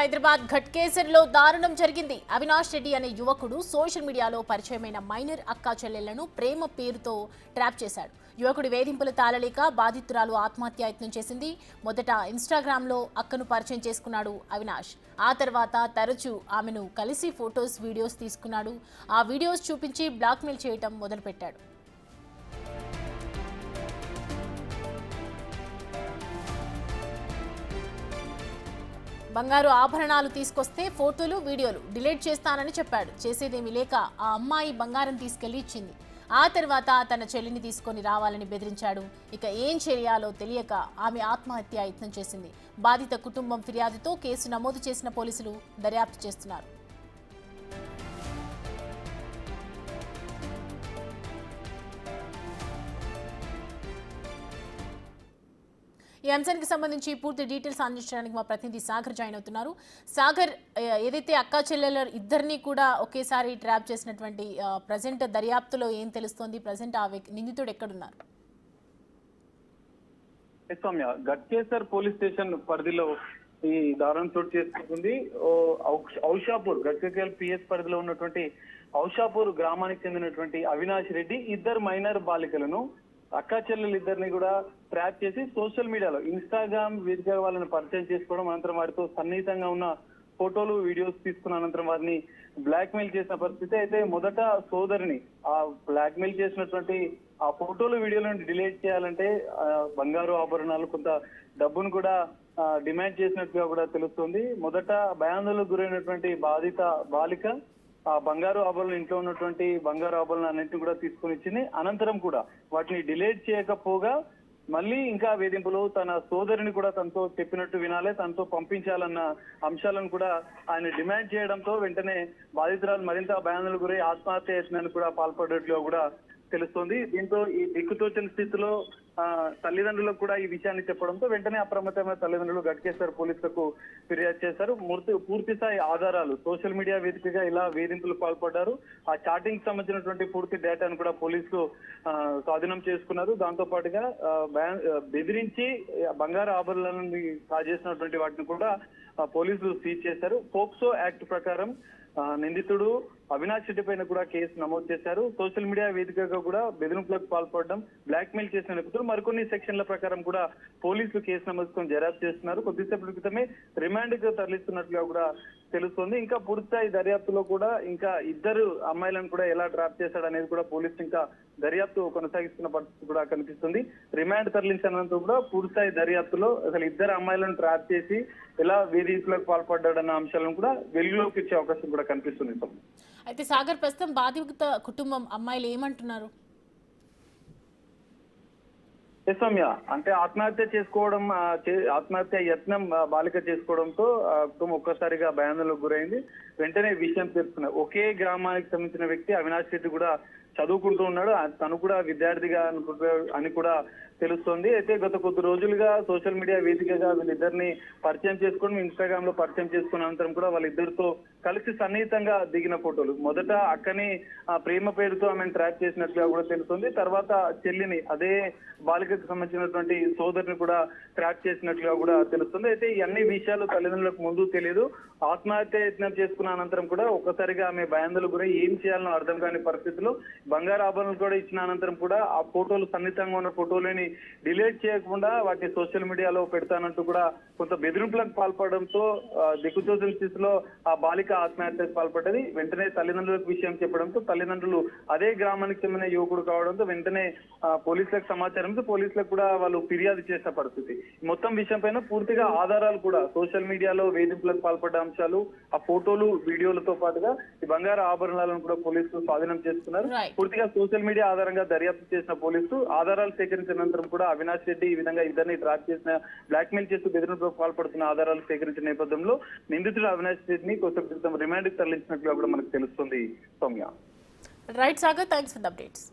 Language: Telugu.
హైదరాబాద్ ఘట్కేసర్లో దారుణం జరిగింది. అవినాష్ రెడ్డి అనే యువకుడు సోషల్ మీడియాలో పరిచయమైన మైనర్ అక్కా చెల్లెళ్లను ప్రేమ పేరుతో ట్రాప్ చేశాడు. యువకుడి వేధింపులు తాళలేక బాధితురాలు ఆత్మహత్యాయత్నం చేసింది. మొదట ఇన్స్టాగ్రామ్లో అక్కను పరిచయం చేసుకున్నాడు అవినాష్. ఆ తర్వాత తరచూ ఆమెను కలిసి ఫొటోస్, వీడియోస్ తీసుకున్నాడు. ఆ వీడియోస్ చూపించి బ్లాక్మెయిల్ చేయటం మొదలుపెట్టాడు. బంగారు ఆభరణాలు తీసుకొస్తే ఫోటోలు, వీడియోలు డిలీట్ చేస్తానని చెప్పాడు. చేసేదేమీ లేక ఆ అమ్మాయి బంగారం తీసుకెళ్లి ఇచ్చింది. ఆ తర్వాత తన చెల్లిని తీసుకొని రావాలని బెదిరించాడు. ఇక ఏం చేయాలో తెలియక ఆమె ఆత్మహత్య యత్నం చేసింది. బాధిత కుటుంబం ఫిర్యాదుతో కేసు నమోదు చేసిన పోలీసులు దర్యాప్తు చేస్తున్నారు. ఈ అంశానికి సంబంధించి పూర్తి డీటెయిల్స్ అందించడానికి మా ప్రతినిధి సాగర్ జాయిన్ అవుతున్నారు. సాగర్, ఏదైతే అక్కా చెల్లెల ఇద్దరిని కూడా ఒకేసారి ట్రాప్ చేసినటువంటి ప్రజెంట్ దర్యాప్తులో ఏం తెలుస్తోంది? ప్రజెంట్ ఆ నిందితుడు ఎక్కడున్నారు? సౌమ్య, ఘట్కేసర్ పోలీస్ స్టేషన్ పరిధిలో ఈ దారుణం చోటు చేసుకుంటుంది. ఔషాపూర్ ఘట్కేసర్ పిఎస్ పరిధిలో ఉన్నటువంటి ఔషాపూర్ గ్రామానికి చెందినటువంటి అవినాష్ రెడ్డి ఇద్దరు మైనర్ బాలికలను అక్కా చెల్లెలు ఇద్దరిని కూడా ట్రాప్ చేసి సోషల్ మీడియాలో ఇన్స్టాగ్రామ్ వేదికగా వాళ్ళని పరిచయం చేసుకోవడం, అనంతరం వారితో సన్నిహితంగా ఉన్న ఫోటోలు, వీడియోస్ తీసుకున్న అనంతరం వారిని బ్లాక్ మెయిల్ చేసిన పరిస్థితి. అయితే మొదట సోదరిని ఆ బ్లాక్ మెయిల్ చేసినటువంటి ఆ ఫోటోలు, వీడియోలను డిలీట్ చేయాలంటే బంగారు ఆభరణాలు, కొంత డబ్బును కూడా డిమాండ్ చేసినట్టుగా కూడా తెలుస్తుంది. మొదట భయాందోళనకు గురైనటువంటి బాధిత బాలిక ఆ బంగారు ఆభరణాలు, ఇంట్లో ఉన్నటువంటి బంగారు ఆభరణాలు అన్నింటినీ కూడా తీసుకుని ఇచ్చింది. అనంతరం కూడా వాటిని డిలీట్ చేయకపోగా మళ్ళీ ఇంకా వేధింపులు, తన సోదరిని కూడా తనతో చెప్పినట్టు వినాలి, తనతో పంపించాలన్న అంశాలను కూడా ఆయన డిమాండ్ చేయడంతో వెంటనే బాధితురాలు మరింత భయాందోళనకు గురై ఆత్మహత్య యత్నానికి కూడా పాల్పడేట్లుగా కూడా తెలుస్తోంది. దీంతో ఈ దిక్కుతోచని స్థితిలో తల్లిదండ్రులకు కూడా ఈ విషయాన్ని చెప్పడంతో వెంటనే అప్రమత్తమైన తల్లిదండ్రులు ఘట్కేసర్ పోలీసులకు ఫిర్యాదు చేశారు. పూర్తి స్థాయి ఆధారాలు, సోషల్ మీడియా వేదికగా ఇలా వేధింపులు పాల్పడ్డారు, ఆ చాటింగ్ సంబంధించినటువంటి పూర్తి డేటాను కూడా పోలీసులు స్వాధీనం చేసుకున్నారు. దాంతో పాటుగా బెదిరించి బంగారు ఆభరణాలను కాజేసినటువంటి వాటిని కూడా పోలీసులు సీజ్ చేశారు. పోక్సో యాక్ట్ ప్రకారం నిందితుడు అవినాష్ రెడ్డి పైన కూడా కేసు నమోదు చేశారు. సోషల్ మీడియా వేదికగా కూడా బెదిరింపులకు పాల్పడడం, బ్లాక్ మెయిల్ చేసిన నేపథ్యంలో మరికొన్ని సెక్షన్ల ప్రకారం కూడా పోలీసులు కేసు నమోదుకొని దర్యాప్తు చేస్తున్నారు. కొద్దిసేపటి క్రితమే రిమాండ్ కు తరలిస్తున్నట్లుగా కూడా తెలుస్తోంది. ఇంకా పూర్తిస్థాయి దర్యాప్తులో కూడా ఇంకా ఇద్దరు అమ్మాయిలను కూడా ఎలా డ్రాప్ చేశాడు అనేది కూడా పోలీసులు ఇంకా దర్యాప్తు కొనసాగిస్తున్న పరిస్థితి కూడా కనిపిస్తుంది. రిమాండ్ తరలించినందుకు కూడా పూర్తిస్థాయి దర్యాప్తులో అసలు ఇద్దరు అమ్మాయిలను ట్రాప్ చేసి ఎలా వేధింపులకు పాల్పడ్డాడన్న అంశాలను కూడా వెలుగులోకి ఇచ్చే అవకాశం కూడా కనిపిస్తుంది. అయితే సాగర్, ప్రస్తుతం బాధిత కుటుంబం అమ్మాయిలు ఏమంటున్నారు? సౌమ్య, అంటే ఆత్మహత్య చేసుకోవడం, ఆత్మహత్య యత్నం బాలిక చేసుకోవడంతో కుటుంబం ఒక్కసారిగా భయాందోళనకు గురైంది. వెంటనే విషయం తెలుసుకున్నారు. ఒకే గ్రామానికి సంబంధించిన వ్యక్తి అవినాష్ రెడ్డి కూడా చదువుకుంటూ ఉన్నాడు, తను కూడా విద్యార్థిగా అని కూడా తెలుస్తోంది. అయితే గత కొద్ది రోజులుగా సోషల్ మీడియా వేదికగా వీళ్ళిద్దరిని పరిచయం చేసుకోవడం, ఇన్స్టాగ్రామ్ లో పరిచయం చేసుకున్న అనంతరం కూడా వాళ్ళిద్దరితో కలిసి సన్నిహితంగా దిగిన ఫోటోలు, మొదట అక్కని ప్రేమ పేరుతో ఆమెను ట్రాప్ చేసినట్లుగా కూడా తెలుస్తుంది. తర్వాత చెల్లిని, అదే బాలికకు సంబంధించినటువంటి సోదరిని కూడా ట్రాప్ చేసినట్లుగా కూడా తెలుస్తుంది. అయితే ఈ అన్ని విషయాలు తల్లిదండ్రులకు ముందు తెలియదు. ఆత్మహత్య యత్నం చేసుకున్న అనంతరం కూడా ఒక్కసారిగా ఆమె భయాందోళనకు గురై ఏం చేయాలనో అర్థం కాని పరిస్థితిలో బంగారు ఆభరణాలు కూడా ఇచ్చిన అనంతరం కూడా ఆ ఫోటోలు, సన్నిహితంగా ఉన్న ఫోటోలని డిలీట్ చేయకుండా వాటిని సోషల్ మీడియాలో పెడతానంటూ కూడా కొంత బెదిరింపులకు పాల్పడడంతో దిక్కుతోచని స్థితిలో ఆ బాలిక ఆత్మహత్యకు పాల్పడ్డది. వెంటనే తల్లిదండ్రులకు విషయం చెప్పడంతో తల్లిదండ్రులు, అదే గ్రామానికి చెందిన యువకుడు కావడంతో వెంటనే పోలీసులకు సమాచారంతో పోలీసులకు కూడా వాళ్ళు ఫిర్యాదు చేసిన పరిస్థితి. మొత్తం విషయం పైన పూర్తిగా ఆధారాలు కూడా సోషల్ మీడియాలో వేధింపులకు పాల్పడ్డ అంశాలు, ఆ ఫోటోలు, వీడియోలతో పాటుగా ఈ బంగారు ఆభరణాలను కూడా పోలీసులు స్వాధీనం చేసుకున్నారు. పూర్తిగా సోషల్ మీడియా ఆధారంగా దర్యాప్తు చేసిన పోలీసులు ఆధారాలు సేకరించిన అనంతరం కూడా అవినాష్ రెడ్డి ఈ విధంగా ఇద్దరిని ట్రాప్ చేసిన, బ్లాక్ మెయిల్ చేస్తూ బెదిరింపులకు పాల్పడుతున్న ఆధారాలు సేకరించిన నేపథ్యంలో నిందితుడు అవినాష్ రెడ్డిని కొంచెం రిమాండ్ కి తరలించినట్లుగా కూడా మనకు తెలుస్తుంది. Soumya. Right Sagar, thanks for the updates.